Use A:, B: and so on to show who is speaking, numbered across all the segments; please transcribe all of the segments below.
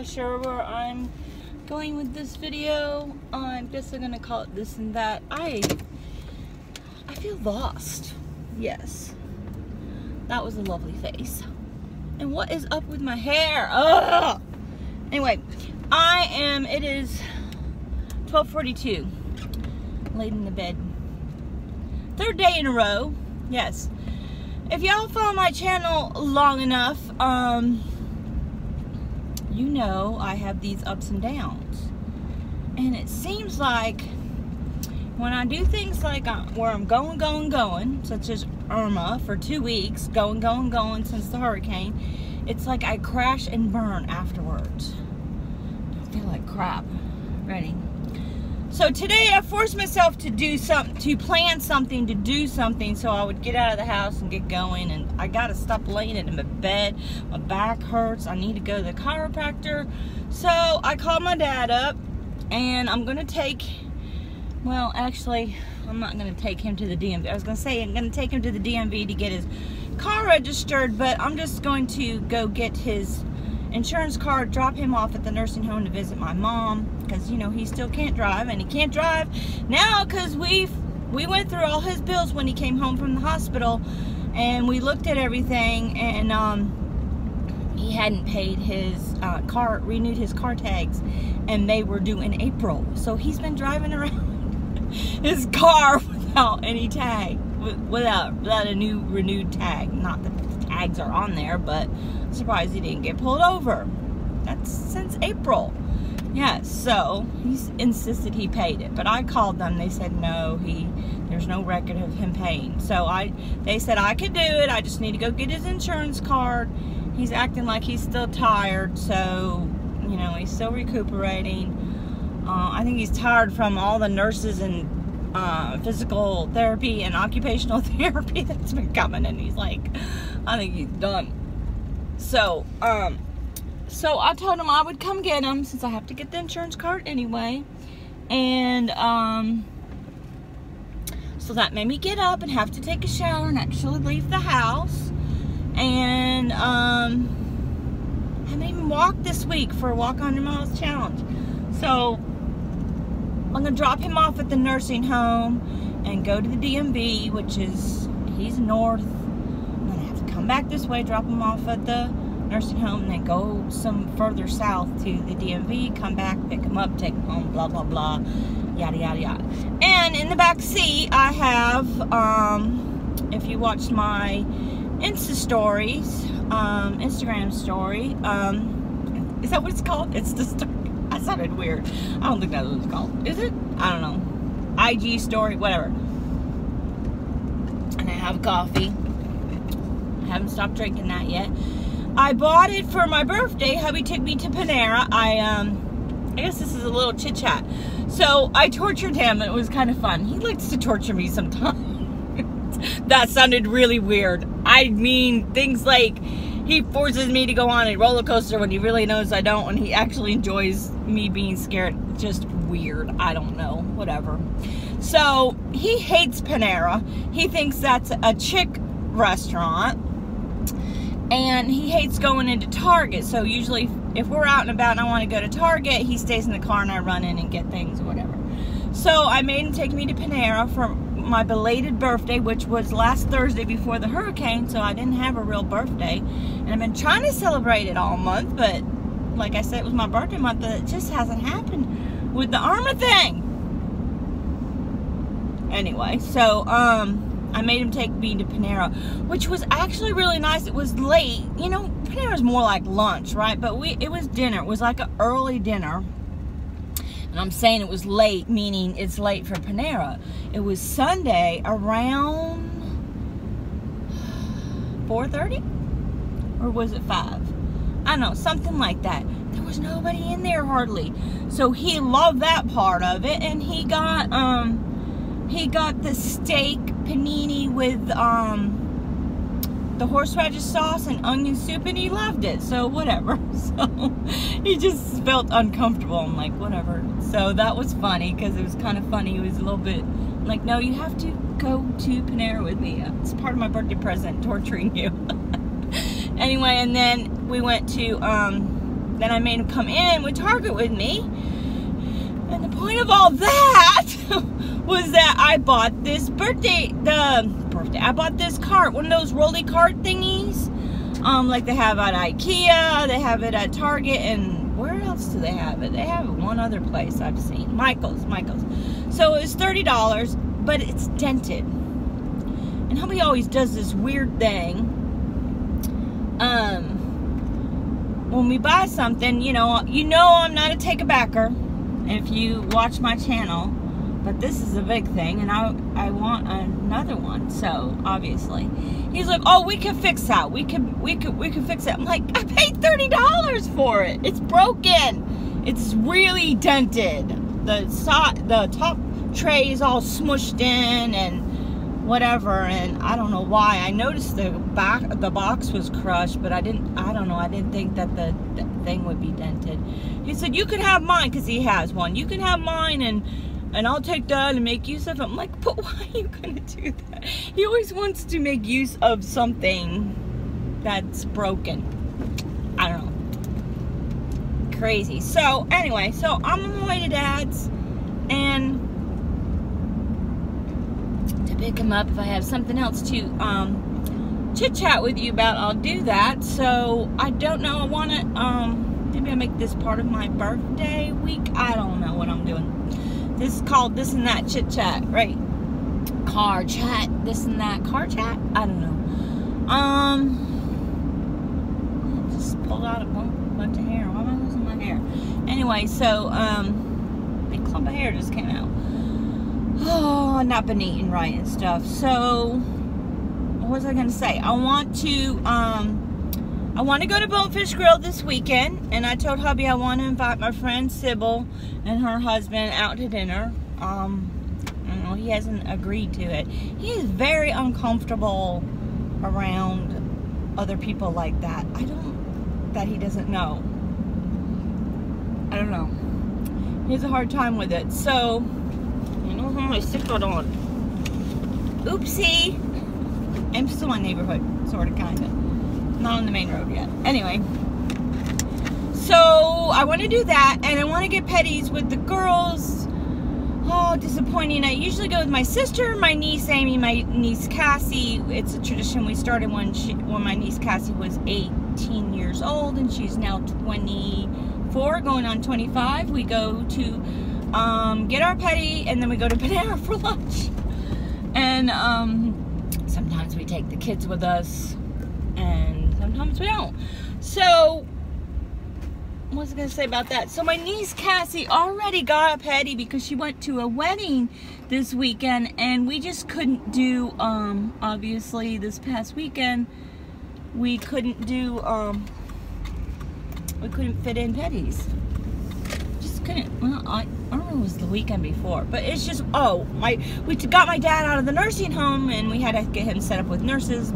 A: sure where I'm going with this video. I guess I'm gonna call it this and that. I feel lost. Yes. That was a lovely face. And what is up with my hair? Ugh! Anyway, it is 12:42. Laid in the bed. Third day in a row. Yes. If y'all follow my channel long enough, you know I have these ups and downs. And it seems like when I do things like where I'm going, such as Irma for 2 weeks, going since the hurricane, it's like I crash and burn afterwards. I feel like crap. Ready? So today I forced myself to do something, to plan something, to do something, so I would get out of the house and get going. And I gotta stop laying in my bed. My back hurts. I need to go to the chiropractor. So I called my dad up, and I'm gonna take, well, actually, I'm not gonna take him to the DMV. I was gonna say I'm gonna take him to the DMV to get his car registered, but I'm just going to go get his insurance card, drop him off at the nursing home to visit my mom, because, you know, he still can't drive, and he can't drive now because we went through all his bills when he came home from the hospital, and we looked at everything, and he hadn't paid his renewed his car tags, and they were due in April. So he's been driving around his car without any tag, without a new renewed tag. Not that the tags are on there, but I'm surprised he didn't get pulled over. That's since April. Yes, so he's insisted he paid it, but I called them. They said no, there's no record of him paying. So they said I could do it. I just need to go get his insurance card. He's acting like he's still tired, so, you know, he's still recuperating. I think he's tired from all the nurses and physical therapy and occupational therapy that's been coming, and he's like, I think he's done. So I told him I would come get him since I have to get the insurance card anyway. And so that made me get up and have to take a shower and actually leave the house. And I haven't even walked this week for a Walk 100 Miles Challenge. So I'm gonna drop him off at the nursing home and go to the DMV, which is, he's north. I'm gonna have to come back this way, drop him off at the nursing home, and then go some further south to the DMV, come back, pick him up, take him home, blah, blah, blah, yada, yada, yada. And in the back seat, I have, if you watched my Instagram story, is that what it's called? It's the story. That sounded weird. I don't think that's what it's called. Is it? I don't know. IG story, whatever. And I have coffee. I haven't stopped drinking that yet. I bought it for my birthday. Hubby took me to Panera. I guess this is a little chit chat. So I tortured him. It was kind of fun. He likes to torture me sometimes. That sounded really weird. I mean, things like he forces me to go on a roller coaster when he really knows I don't, and he actually enjoys me being scared. Just weird. I don't know. Whatever. So he hates Panera. He thinks that's a chick restaurant. And he hates going into Target. So usually if we're out and about and I want to go to Target, he stays in the car and I run in and get things or whatever. So I made him take me to Panera for my belated birthday, which was last Thursday before the hurricane, so I didn't have a real birthday. And I've been trying to celebrate it all month, but like I said, it was my birthday month, but it just hasn't happened with the Irma thing. Anyway, so I made him take me to Panera, which was actually really nice. It was late. You know, Panera's more like lunch, right? But it was dinner. It was like an early dinner. And I'm saying it was late, meaning it's late for Panera. It was Sunday around 4:30? Or was it 5? I don't know, something like that. There was nobody in there hardly. So he loved that part of it, and he got the steak panini with the horseradish sauce and onion soup, and he loved it, so whatever. So he just felt uncomfortable. I'm like, whatever. So that was funny, because it was kind of funny. He was a little bit like, no, you have to go to Panera with me. It's part of my birthday present, torturing you. Anyway, and then we went to then I made him come in with Target with me. And the point of all that was that I bought this I bought this cart, one of those rolly cart thingies. Like they have at IKEA, they have it at Target, and where else do they have it? They have it one other place I've seen. Michael's. So it was $30, but it's dented. And hubby always does this weird thing. When we buy something, you know I'm not a take-a-backer if you watch my channel, but this is a big thing, and I want another one. So obviously, he's like, "Oh, we can fix that. We can fix it." I'm like, "I paid $30 for it. It's broken. It's really dented. The top tray is all smushed in and whatever." And I don't know why. I noticed the box was crushed, but I didn't think that the thing would be dented. He said, "You can have mine," because he has one. "You can have mine, and I'll take that and make use of it." I'm like, "But why are you gonna do that?" He always wants to make use of something that's broken. I don't know. Crazy. So anyway, so I'm on my way to Dad's, and to pick him up, if I have something else to chit chat with you about, I'll do that. So I don't know. I want to maybe I'll make this part of my birthday week. I don't know what I'm doing. This is called This and That Chit Chat, right? Car chat, this and that. Car chat? I don't know. Just pulled out a bunch of hair. Why am I losing my hair? Anyway, so, big clump of hair just came out. Oh, not been eating right and stuff. So, what was I going to say? I want to go to Bonefish Grill this weekend, and I told hubby I want to invite my friend Sybil and her husband out to dinner. I don't know, he hasn't agreed to it. He is very uncomfortable around other people like that. That he doesn't know. I don't know. He has a hard time with it. So, I don't have my seatbelt on. Oopsie. I'm still in my neighborhood, sort of, kind of. Not on the main road yet. Anyway, so I want to do that, and I want to get petties with the girls. Oh, disappointing. I usually go with my sister, my niece Amy, my niece Cassie. It's a tradition we started when my niece Cassie was 18 years old, and she's now 24, going on 25. We go to get our petty, and then we go to Panera for lunch. And sometimes we take the kids with us, and sometimes we don't. So, what was I going to say about that? So my niece Cassie already got a petty because she went to a wedding this weekend, and we just couldn't do, obviously this past weekend, we couldn't do, we couldn't fit in petties. Just couldn't. Well, I don't know, it was the weekend before, but it's just, we got my dad out of the nursing home, and we had to get him set up with nurses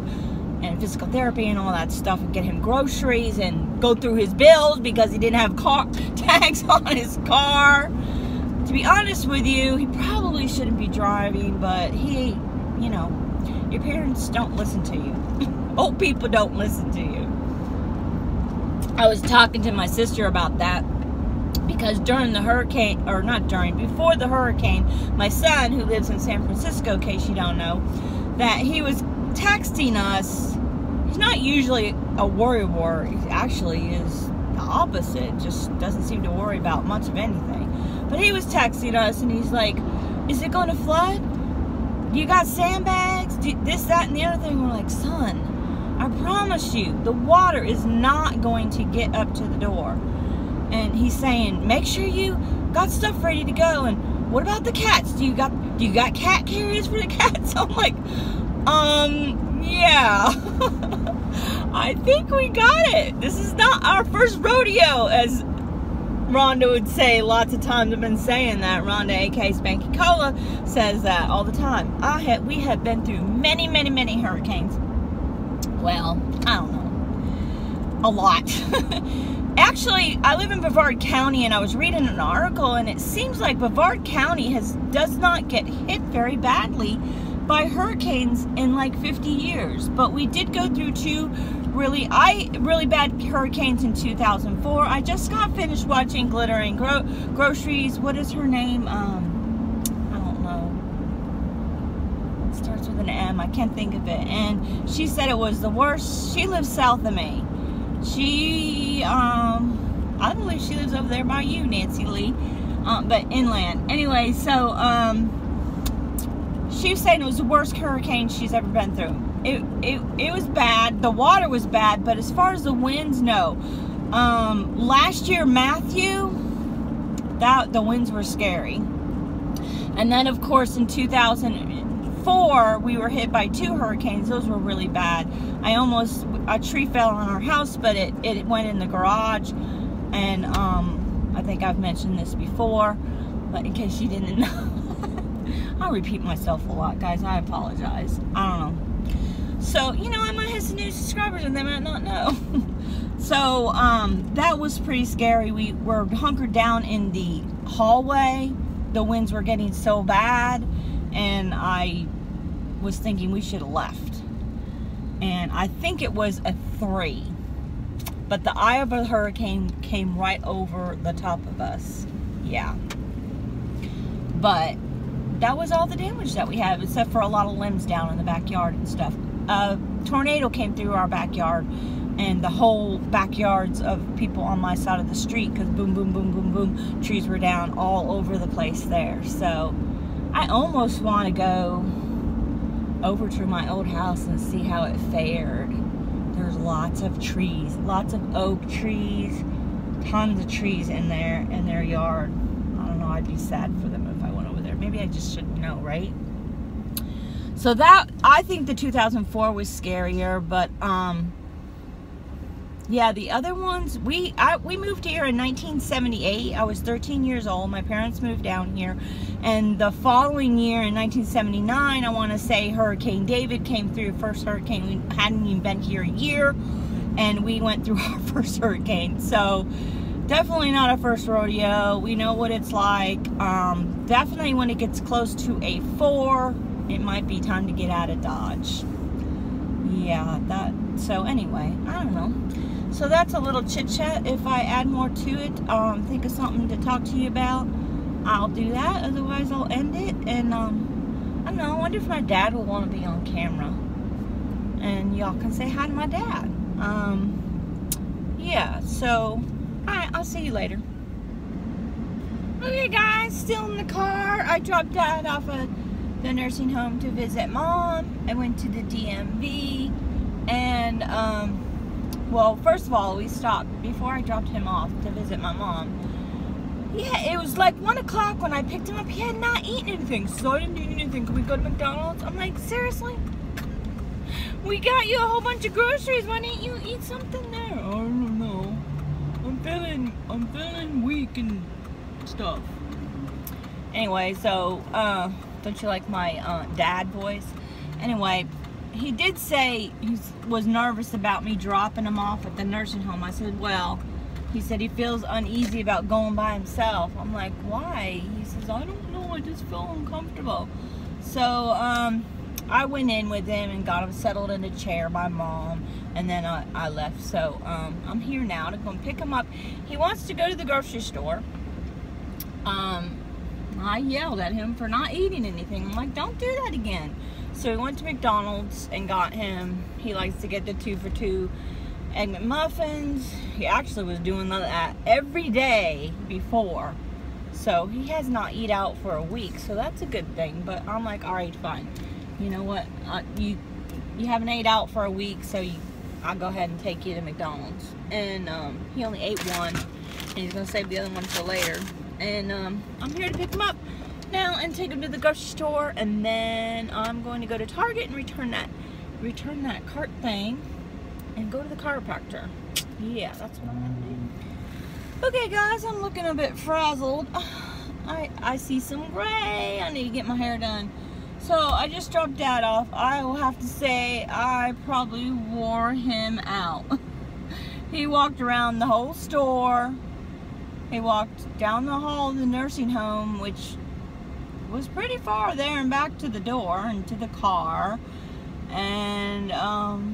A: and physical therapy and all that stuff, and get him groceries and go through his bills because he didn't have car tags on his car. To be honest with you, he probably shouldn't be driving, but he, you know, your parents don't listen to you. Old people don't listen to you. I was talking to my sister about that because during the hurricane, or not during, before the hurricane, my son, who lives in San Francisco, in case you don't know, that he was texting us. He's not usually a worrywart. He actually is the opposite. Just doesn't seem to worry about much of anything. But he was texting us, and he's like, "Is it going to flood? You got sandbags? This, that, and the other thing." We're like, "Son, I promise you, the water is not going to get up to the door." And he's saying, "Make sure you got stuff ready to go. And what about the cats? Do you got cat carriers for the cats?" I'm like, yeah. I think we got it. This is not our first rodeo, as Rhonda would say. Lots of times I've been saying that. Rhonda, aka Spanky Cola, says that all the time. We have been through many, many, many hurricanes. Well, I don't know. A lot. Actually, I live in Brevard County, and I was reading an article, and it seems like Brevard County does not get hit very badly by hurricanes in like 50 years. But we did go through 2 really bad hurricanes in 2004. I just got finished watching Glittering Groceries. What is her name? I don't know. It starts with an M. I can't think of it. And she said it was the worst. She lives south of me. She, I believe she lives over there by you, Nancy Lee, but inland. Anyway, so she was saying it was the worst hurricane she's ever been through. It was bad. The water was bad, but as far as the winds, no. Last year, Matthew, the winds were scary. And then, of course, in 2004, we were hit by 2 hurricanes. Those were really bad. A tree fell on our house, but it went in the garage. And I think I've mentioned this before, but in case you didn't know, I repeat myself a lot, guys. I apologize. I don't know. So, you know, I might have some new subscribers and they might not know. So, that was pretty scary. We were hunkered down in the hallway. The winds were getting so bad, and I was thinking we should have left. And I think it was a 3. But the eye of a hurricane came right over the top of us. Yeah. But that was all the damage that we had, except for a lot of limbs down in the backyard and stuff. A tornado came through our backyard, and the whole backyards of people on my side of the street, because boom, boom, boom, boom, boom, trees were down all over the place there. So I almost want to go over to my old house and see how it fared. There's lots of trees, lots of oak trees, tons of trees in their yard. I don't know, I'd be sad for them if I went over there. Maybe I just shouldn't know, right? So that, I think the 2004 was scarier, but yeah, the other ones, we moved here in 1978. I was 13 years old. My parents moved down here, and the following year in 1979, I want to say Hurricane David came through. First hurricane. We hadn't even been here a year, and we went through our first hurricane. So definitely not a first rodeo. We know what it's like. Definitely when it gets close to a 4, it might be time to get out of Dodge. Yeah, so anyway, I don't know. So that's a little chit chat. If I add more to it, think of something to talk to you about, I'll do that. Otherwise, I'll end it. And I don't know, I wonder if my dad will want to be on camera, and y'all can say hi to my dad. Yeah, so alright, I'll see you later. Okay guys, still in the car. I dropped Dad off at the nursing home to visit Mom. I went to the DMV, and well, first of all, we stopped before I dropped him off to visit my mom. Yeah, it was like 1 o'clock when I picked him up. He had not eaten anything, so I didn't eat anything. Can we go to McDonald's? I'm like, seriously? We got you a whole bunch of groceries. Why didn't you eat something there? I don't know. I'm feeling weak and stuff. Anyway, so don't you like my dad voice? Anyway, he did say he was nervous about me dropping him off at the nursing home. I said, well, he said he feels uneasy about going by himself. I'm like, why? He says, I don't know, I just feel uncomfortable. So I went in with him and got him settled in a chair by Mom, and then I left. So I'm here now to go and pick him up. He wants to go to the grocery store. I yelled at him for not eating anything. I'm like, don't do that again. So we went to McDonald's and got him, he likes to get the 2 for $2 Egg McMuffins. He actually was doing that every day before. So he has not eat out for a week, so that's a good thing. But I'm like, all right, fine. You know what? You haven't ate out for a week, so I'll go ahead and take you to McDonald's. And he only ate one, and he's going to save the other one for later. And I'm here to pick him up now and take him to the grocery store, and then I'm going to go to Target and return that cart thing and go to the chiropractor. Yeah, that's what I'm going to do. Okay guys, I'm looking a bit frazzled. I see some gray. I need to get my hair done. So I just dropped Dad off. I will have to say I probably wore him out. He walked around the whole store. He walked down the hall of the nursing home, which was pretty far there, and back to the door and to the car. And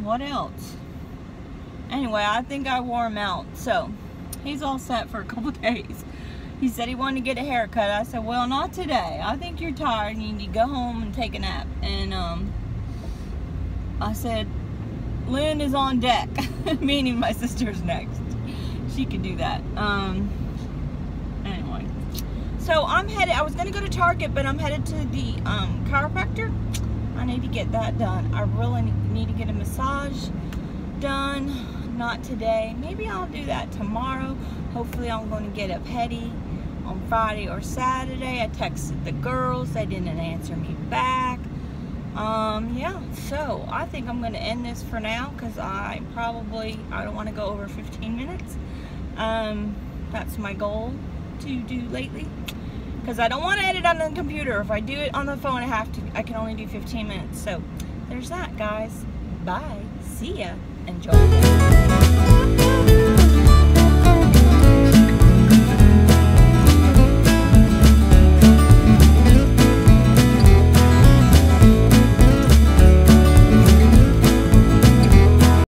A: what else? Anyway, I think I wore him out. So, he's all set for a couple days. He said he wanted to get a haircut. I said, well, not today. I think you're tired and you need to go home and take a nap. And I said, Lynn is on deck. Meaning my sister's next. She could do that. Anyway. So I'm headed, I was going to go to Target, but I'm headed to the chiropractor. I need to get that done. I really need to get a massage done. Not today. Maybe I'll do that tomorrow. Hopefully I'm going to get a pedi on Friday or Saturday. I texted the girls. They didn't answer me back. Yeah, so I think I'm going to end this for now because I don't want to go over 15 minutes. That's my goal to do lately. Because I don't want to edit on the computer. If I do it on the phone, I can only do 15 minutes. So there's that, guys. Bye. See ya. Enjoy.